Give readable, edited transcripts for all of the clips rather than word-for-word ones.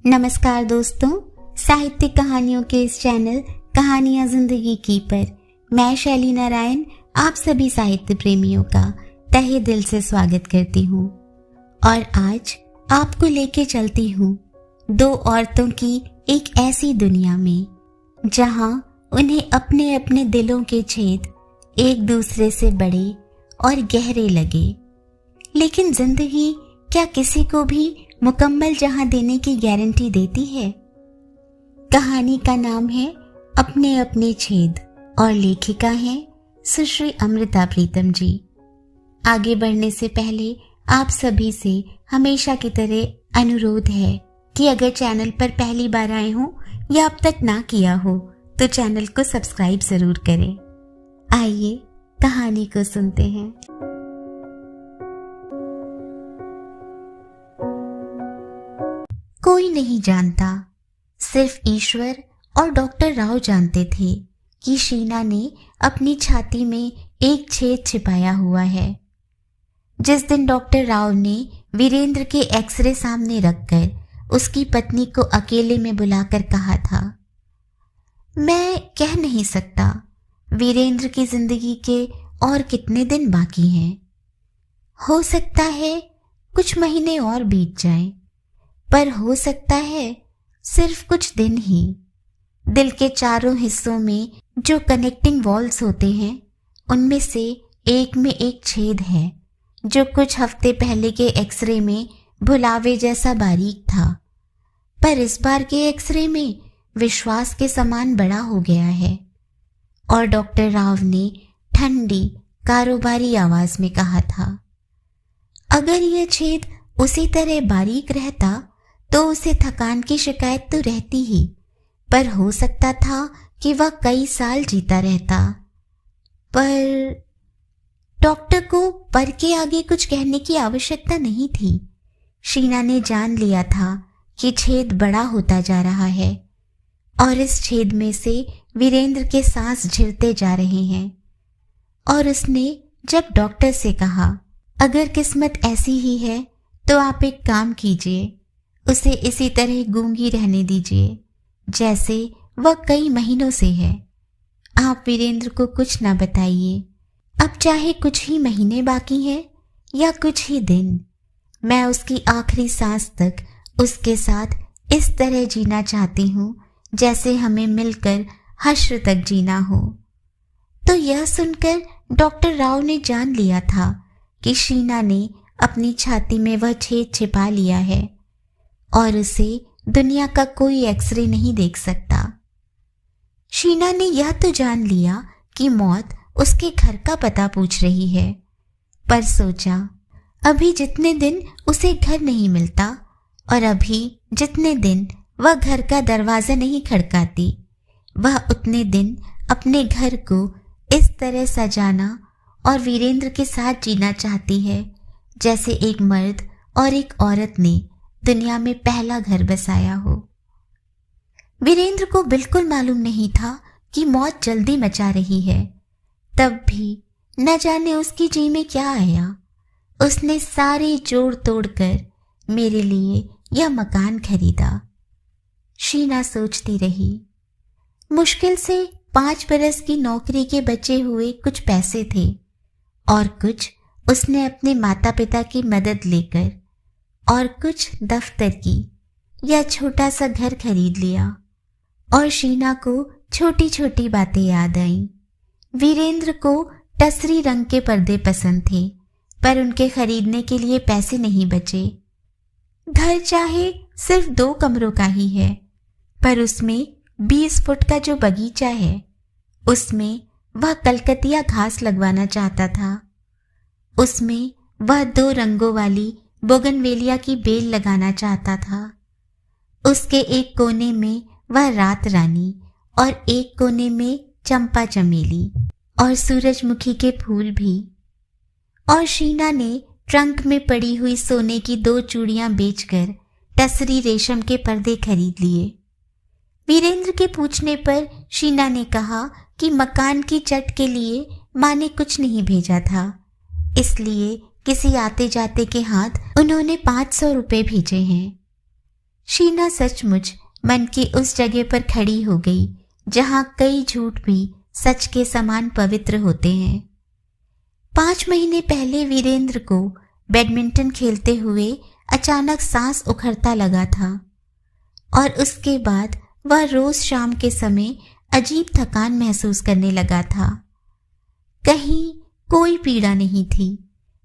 नमस्कार दोस्तों, साहित्यिक कहानियों के इस चैनल कहानियां जिंदगी की पर मैं शैली नारायण आप सभी साहित्य प्रेमियों का तहे दिल से स्वागत करती हूँ। और आज आपको लेके चलती हूँ दो औरतों की एक ऐसी दुनिया में जहाँ उन्हें अपने अपने दिलों के छेद एक दूसरे से बड़े और गहरे लगे। लेकिन जिंदगी क्या किसी को भी मुकम्मल जहां देने की गारंटी देती है? कहानी का नाम है अपने अपने छेद और लेखिका है सुश्री अमृता प्रीतम जी। आगे बढ़ने से पहले आप सभी से हमेशा की तरह अनुरोध है कि अगर चैनल पर पहली बार आए हो या अब तक ना किया हो तो चैनल को सब्सक्राइब जरूर करें। आइए कहानी को सुनते हैं। कोई नहीं जानता, सिर्फ ईश्वर और डॉक्टर राव जानते थे कि शीना ने अपनी छाती में एक छेद छिपाया हुआ है। जिस दिन डॉक्टर राव ने वीरेंद्र के एक्सरे सामने रखकर उसकी पत्नी को अकेले में बुलाकर कहा था, मैं कह नहीं सकता वीरेंद्र की जिंदगी के और कितने दिन बाकी हैं। हो सकता है कुछ महीने और बीत जाएं, पर हो सकता है सिर्फ कुछ दिन ही। दिल के चारों हिस्सों में जो कनेक्टिंग वॉल्स होते हैं उनमें से एक में एक छेद है जो कुछ हफ्ते पहले के एक्सरे में भुलावे जैसा बारीक था, पर इस बार के एक्सरे में विश्वास के समान बड़ा हो गया है। और डॉक्टर राव ने ठंडी कारोबारी आवाज में कहा था, अगर यह छेद उसी तरह बारीक रहता तो उसे थकान की शिकायत तो रहती ही, पर हो सकता था कि वह कई साल जीता रहता। पर डॉक्टर को पर के आगे कुछ कहने की आवश्यकता नहीं थी। शीना ने जान लिया था कि छेद बड़ा होता जा रहा है और इस छेद में से वीरेंद्र के सांस झिरते जा रहे हैं। और उसने जब डॉक्टर से कहा, अगर किस्मत ऐसी ही है तो आप एक काम कीजिए, उसे इसी तरह गूंगी रहने दीजिए जैसे वह कई महीनों से है। आप वीरेंद्र को कुछ ना बताइए। अब चाहे कुछ ही महीने बाकी हैं या कुछ ही दिन, मैं उसकी आखिरी सांस तक उसके साथ इस तरह जीना चाहती हूँ जैसे हमें मिलकर हश्र तक जीना हो। तो यह सुनकर डॉक्टर राव ने जान लिया था कि शीना ने अपनी छाती में वह छेद छिपा लिया है और उसे दुनिया का कोई एक्सरे नहीं देख सकता। शीना ने यह तो जान लिया कि मौत उसके घर का पता पूछ रही है, पर सोचा अभी जितने दिन उसे घर नहीं मिलता और अभी जितने दिन वह घर का दरवाजा नहीं खड़काती, वह उतने दिन अपने घर को इस तरह सजाना और वीरेंद्र के साथ जीना चाहती है जैसे एक मर्द और एक औरत ने दुनिया में पहला घर बसाया हो। वीरेंद्र को बिल्कुल मालूम नहीं था कि मौत जल्दी मचा रही है, तब भी न जाने उसकी जी में क्या आया। उसने सारे जोड़ तोड़ कर मेरे लिए यह मकान खरीदा। शीना सोचती रही। मुश्किल से 5 बरस की नौकरी के बचे हुए कुछ पैसे थे और कुछ उसने अपने माता पिता की मदद लेकर और कुछ दफ्तर की या छोटा सा घर खरीद लिया। और शीना को छोटी छोटी बातें याद आईं। वीरेंद्र को टसरी रंग के पर्दे पसंद थे, पर उनके खरीदने के लिए पैसे नहीं बचे। घर चाहे सिर्फ 2 कमरों का ही है, पर उसमें 20 फुट का जो बगीचा है उसमें वह कलकतिया घास लगवाना चाहता था। उसमें वह 2 रंगों वाली बोगनवेलिया की बेल लगाना चाहता था। उसके एक कोने में वह रात रानी और एक कोने में चंपा चमेली और सूरजमुखी के फूल भी। और शीना ने ट्रंक में पड़ी हुई सोने की 2 चूड़ियां बेचकर टसरी रेशम के पर्दे खरीद लिए। वीरेंद्र के पूछने पर शीना ने कहा कि मकान की चट के लिए माँ ने कुछ नहीं भेजा था, इसलिए किसी आते जाते के हाथ उन्होंने 500 रुपए भेजे हैं। शीना सचमुच मन की उस जगह पर खड़ी हो गई जहां कई झूठ भी सच के समान पवित्र होते हैं। 5 महीने पहले वीरेंद्र को बैडमिंटन खेलते हुए अचानक सांस उखड़ता लगा था और उसके बाद वह रोज शाम के समय अजीब थकान महसूस करने लगा था। कहीं कोई पीड़ा नहीं थी,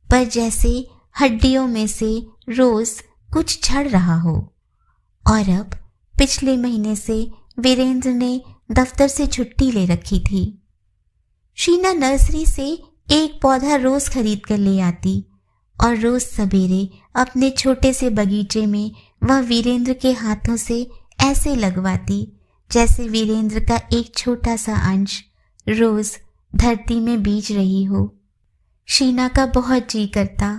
पर जैसे हड्डियों में से रोज कुछ झड़ रहा हो। और अब पिछले महीने से वीरेंद्र ने दफ्तर से छुट्टी ले रखी थी। शीना नर्सरी से एक पौधा रोज खरीद कर ले आती और रोज सवेरे अपने छोटे से बगीचे में वह वीरेंद्र के हाथों से ऐसे लगवाती जैसे वीरेंद्र का एक छोटा सा अंश रोज धरती में बीज रही हो। शीना का बहुत जी करता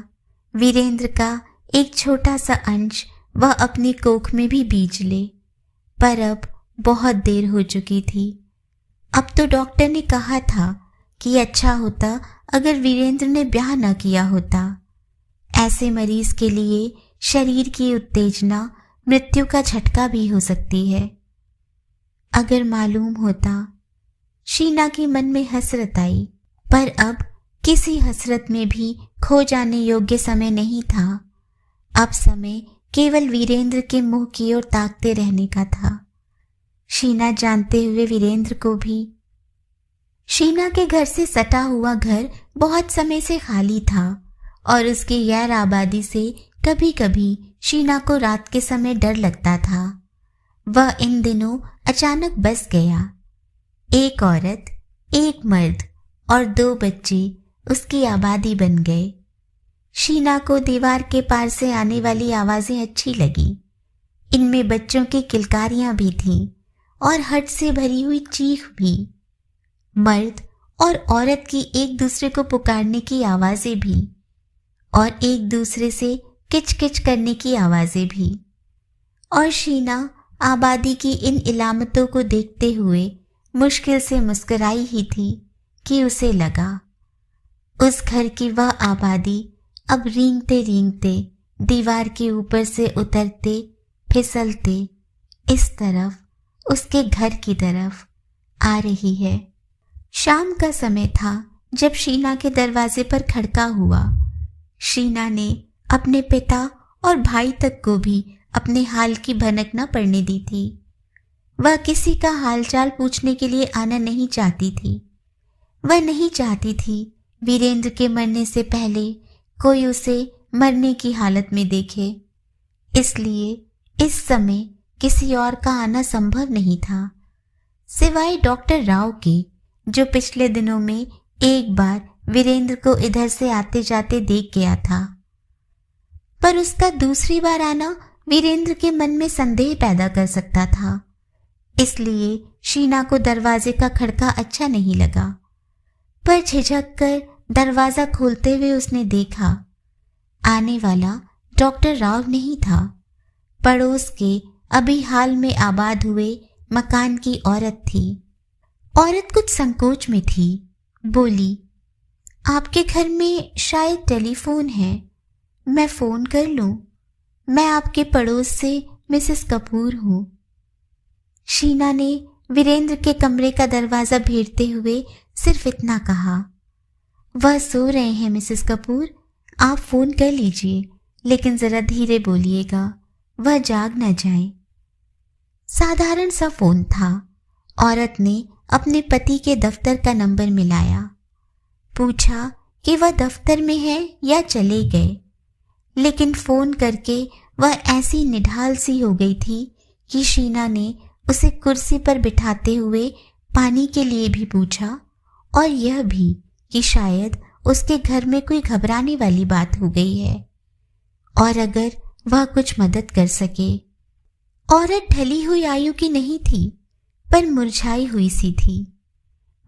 वीरेंद्र का एक छोटा सा अंश वह अपनी कोख में भी बीज ले, पर अब बहुत देर हो चुकी थी। अब तो डॉक्टर ने कहा था कि अच्छा होता अगर वीरेंद्र ने ब्याह न किया होता। ऐसे मरीज के लिए शरीर की उत्तेजना मृत्यु का झटका भी हो सकती है। अगर मालूम होता। शीना के मन में हसरत आई, पर अब किसी हसरत में भी खो जाने योग्य समय नहीं था। अब समय केवल वीरेंद्र के मुंह की ओर ताकते रहने का था। शीना जानते हुए वीरेंद्र को भी। शीना के घर से सटा हुआ घर बहुत समय से खाली था और उसकी गैर आबादी से कभी कभी शीना को रात के समय डर लगता था। वह इन दिनों अचानक बस गया। एक औरत, एक मर्द और 2 बच्चे उसकी आबादी बन गए। शीना को दीवार के पार से आने वाली आवाजें अच्छी लगी। इनमें बच्चों की किलकारियां भी थीं और हट से भरी हुई चीख भी। मर्द और औरत की एक दूसरे को पुकारने की आवाजें भी और एक दूसरे से किच-किच करने की आवाजें भी। और शीना आबादी की इन इलामतों को देखते हुए मुश्किल से मुस्कुराई ही थी कि उसे लगा उस घर की वह आबादी अब रेंगते रेंगते दीवार के ऊपर से उतरते फिसलते इस तरफ उसके घर की तरफ आ रही है। शाम का समय था जब शीना के दरवाजे पर खड़का हुआ। शीना ने अपने पिता और भाई तक को भी अपने हाल की भनक न पड़ने दी थी। वह किसी का हालचाल पूछने के लिए आना नहीं चाहती थी। वह नहीं चाहती थी वीरेंद्र के मरने से पहले कोई उसे मरने की हालत में देखे। इसलिए इस समय किसी और का आना संभव नहीं था, सिवाय डॉक्टर राव के, जो पिछले दिनों में एक बार वीरेंद्र को इधर से आते जाते देख गया था। पर उसका दूसरी बार आना वीरेंद्र के मन में संदेह पैदा कर सकता था। इसलिए शीना को दरवाजे का खड़का अच्छा नहीं लगा, पर झिझक कर दरवाजा खोलते हुए उसने देखा आने वाला डॉक्टर राव नहीं था, पड़ोस के अभी हाल में आबाद हुए मकान की औरत थी। औरत कुछ संकोच में थी। बोली, आपके घर में शायद टेलीफोन है, मैं फोन कर लूं? मैं आपके पड़ोस से मिसेस कपूर हूं। शीना ने वीरेंद्र के कमरे का दरवाजा भेदते हुए सिर्फ इतना कहा, वह सो रहे हैं मिसेस कपूर, आप फोन कर लीजिए, लेकिन जरा धीरे बोलिएगा, वह जाग न जाए। साधारण सा फोन था। औरत ने अपने पति के दफ्तर का नंबर मिलाया, पूछा कि वह दफ्तर में है या चले गए, लेकिन फोन करके वह ऐसी निढाल सी हो गई थी कि शीना ने उसे कुर्सी पर बिठाते हुए पानी के लिए भी पूछा और यह भी कि शायद उसके घर में कोई घबराने वाली बात हो गई है और अगर वह कुछ मदद कर सके। औरत ढली हुई आयु की नहीं थी, पर मुरझाई हुई सी थी।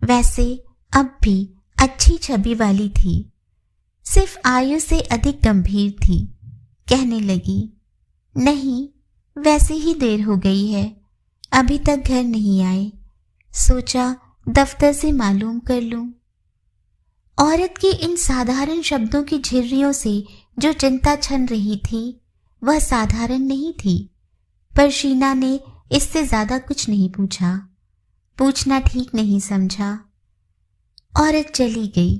वैसे अब भी अच्छी छवि वाली थी, सिर्फ आयु से अधिक गंभीर थी। कहने लगी, नहीं, वैसे ही देर हो गई है, अभी तक घर नहीं आए, सोचा दफ्तर से मालूम कर लूं। औरत की इन साधारण शब्दों की झिर्रियों से जो चिंता छन रही थी वह साधारण नहीं थी, पर शीना ने इससे ज्यादा कुछ नहीं पूछा, पूछना ठीक नहीं समझा। औरत चली गई,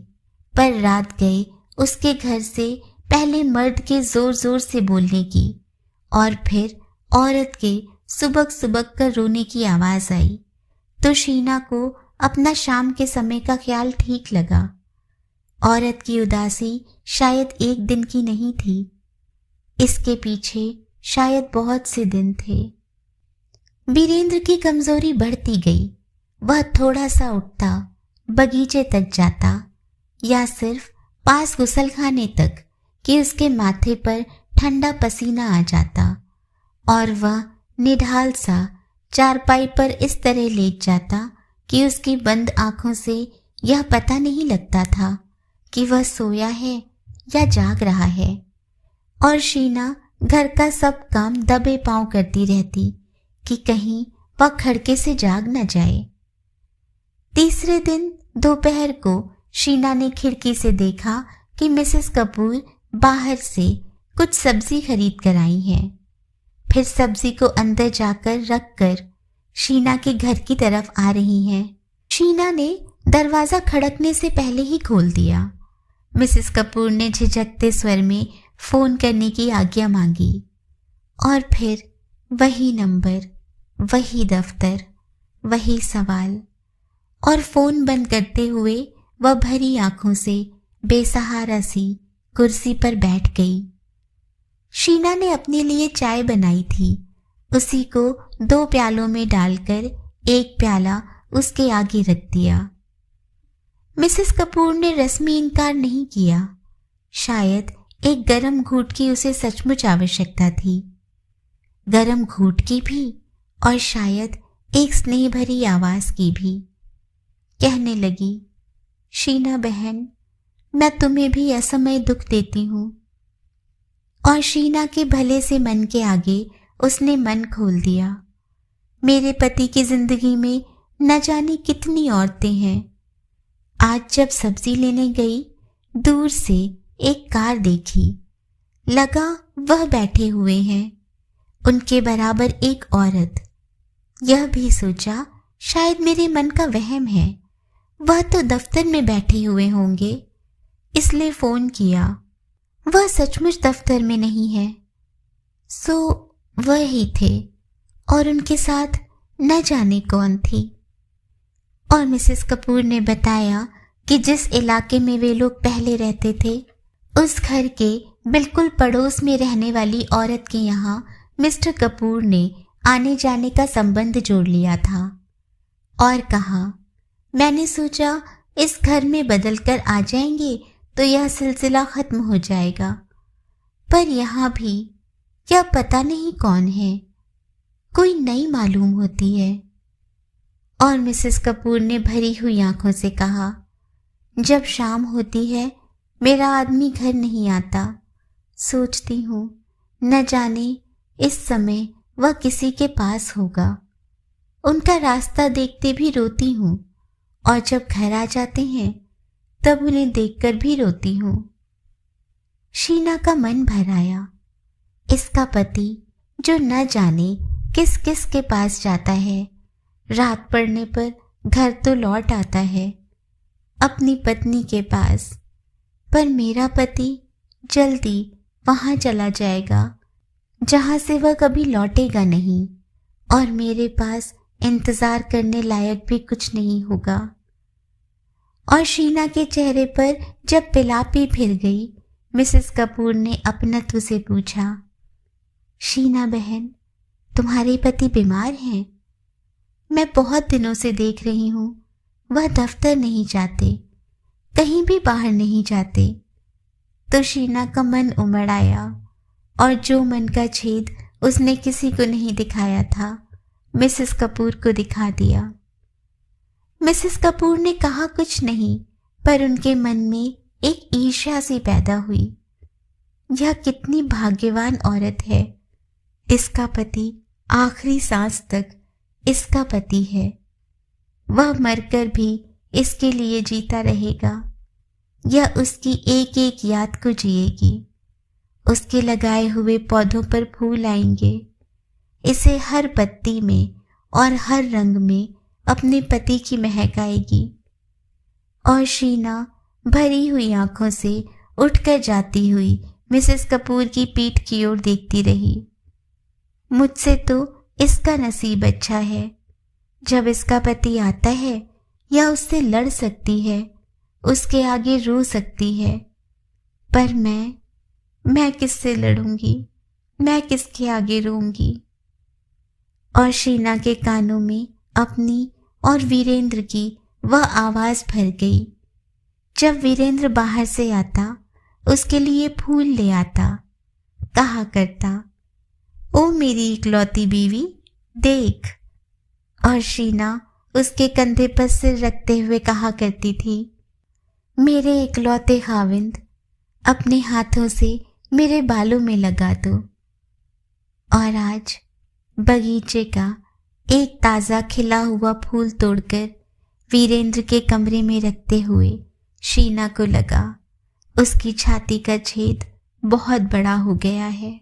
पर रात गए उसके घर से पहले मर्द के जोर जोर से बोलने की और फिर औरत के सुबक सुबक कर रोने की आवाज आई, तो शीना को अपना शाम के समय का ख्याल ठीक लगा। औरत की उदासी शायद एक दिन की नहीं थी, इसके पीछे शायद बहुत से दिन थे। वीरेंद्र की कमजोरी बढ़ती गई। वह थोड़ा सा उठता, बगीचे तक जाता या सिर्फ पास गुसलखाने तक कि उसके माथे पर ठंडा पसीना आ जाता और वह निढाल सा चारपाई पर इस तरह लेट जाता कि उसकी बंद आंखों से यह पता नहीं लगता था कि वह सोया है या जाग रहा है। और शीना घर का सब काम दबे पांव करती रहती कि कहीं वह खड़के से जाग न जाए। तीसरे दिन दोपहर को शीना ने खिड़की से देखा कि मिसेस कपूर बाहर से कुछ सब्जी खरीद कर आई हैं। फिर सब्जी को अंदर जाकर रखकर शीना के घर की तरफ आ रही हैं। शीना ने दरवाजा खड़कने से पहले ही खोल दिया। मिसेस कपूर ने झिझकते स्वर में फोन करने की आज्ञा मांगी और फिर वही नंबर, वही दफ्तर, वही सवाल। और फोन बंद करते हुए वह भरी आंखों से बेसहारा सी कुर्सी पर बैठ गई। शीना ने अपने लिए चाय बनाई थी, उसी को 2 प्यालों में डालकर एक प्याला उसके आगे रख दिया। मिसेस कपूर ने रस्मी इनकार नहीं किया। शायद एक गरम घूंट की उसे सचमुच आवश्यकता थी, गरम घूंट की भी और शायद एक स्नेह भरी आवाज की भी। कहने लगी, शीना बहन, मैं तुम्हें भी असमय दुख देती हूं। और शीना के भले से मन के आगे उसने मन खोल दिया। मेरे पति की जिंदगी में न जाने कितनी औरतें हैं। आज जब सब्जी लेने गई, दूर से एक कार देखी, लगा वह बैठे हुए हैं, उनके बराबर एक औरत। यह भी सोचा शायद मेरे मन का वहम है, वह तो दफ्तर में बैठे हुए होंगे, इसलिए फोन किया। वह सचमुच दफ्तर में नहीं है। सो वह ही थे और उनके साथ न जाने कौन थी। और मिसेस कपूर ने बताया कि जिस इलाके में वे लोग पहले रहते थे, उस घर के बिल्कुल पड़ोस में रहने वाली औरत के यहाँ मिस्टर कपूर ने आने जाने का संबंध जोड़ लिया था। और कहा, मैंने सोचा इस घर में बदल कर आ जाएंगे तो यह सिलसिला खत्म हो जाएगा, पर यहाँ भी क्या पता नहीं कौन है, कोई नई मालूम होती है। और मिसेस कपूर ने भरी हुई आंखों से कहा, जब शाम होती है मेरा आदमी घर नहीं आता। सोचती हूँ न जाने इस समय वह किसी के पास होगा। उनका रास्ता देखते भी रोती हूँ और जब घर आ जाते हैं तब उन्हें देखकर भी रोती हूँ। शीना का मन भर आया। इसका पति जो न जाने किस किस के पास जाता है, रात पड़ने पर घर तो लौट आता है अपनी पत्नी के पास, पर मेरा पति जल्दी वहां चला जाएगा जहां से वह कभी लौटेगा नहीं और मेरे पास इंतजार करने लायक भी कुछ नहीं होगा। और शीना के चेहरे पर जब पिलापी फिर गई, मिसेस कपूर ने अपनत्व से पूछा, शीना बहन, तुम्हारे पति बीमार हैं? मैं बहुत दिनों से देख रही हूँ वह दफ्तर नहीं जाते, कहीं भी बाहर नहीं जाते। तो शीना का मन उमड़ आया और जो मन का छेद उसने किसी को नहीं दिखाया था, मिसेस कपूर को दिखा दिया। मिसेस कपूर ने कहा कुछ नहीं, पर उनके मन में एक ईर्ष्या सी पैदा हुई। यह कितनी भाग्यवान औरत है, इसका पति आखिरी सांस तक इसका पति है। वह मरकर भी इसके लिए जीता रहेगा। यह उसकी एक एक याद को जिएगी। उसके लगाए हुए पौधों पर फूल आएंगे, इसे हर पत्ती में और हर रंग में अपने पति की महक आएगी। और शीना भरी हुई आंखों से उठकर जाती हुई मिसेस कपूर की पीठ की ओर देखती रही। मुझसे तो इसका नसीब अच्छा है, जब इसका पति आता है या उससे लड़ सकती है, उसके आगे रो सकती है। पर मैं किससे लड़ूंगी, मैं किसके आगे रोऊंगी। और शीना के कानों में अपनी और वीरेंद्र की वह आवाज भर गई। जब वीरेंद्र बाहर से आता, उसके लिए फूल ले आता, कहा करता, ओ मेरी इकलौती बीवी देख। और शीना उसके कंधे पर सिर रखते हुए कहा करती थी, मेरे इकलौते खाविंद, अपने हाथों से मेरे बालों में लगा दो। और आज बगीचे का एक ताज़ा खिला हुआ फूल तोड़कर वीरेंद्र के कमरे में रखते हुए शीना को लगा उसकी छाती का छेद बहुत बड़ा हो गया है।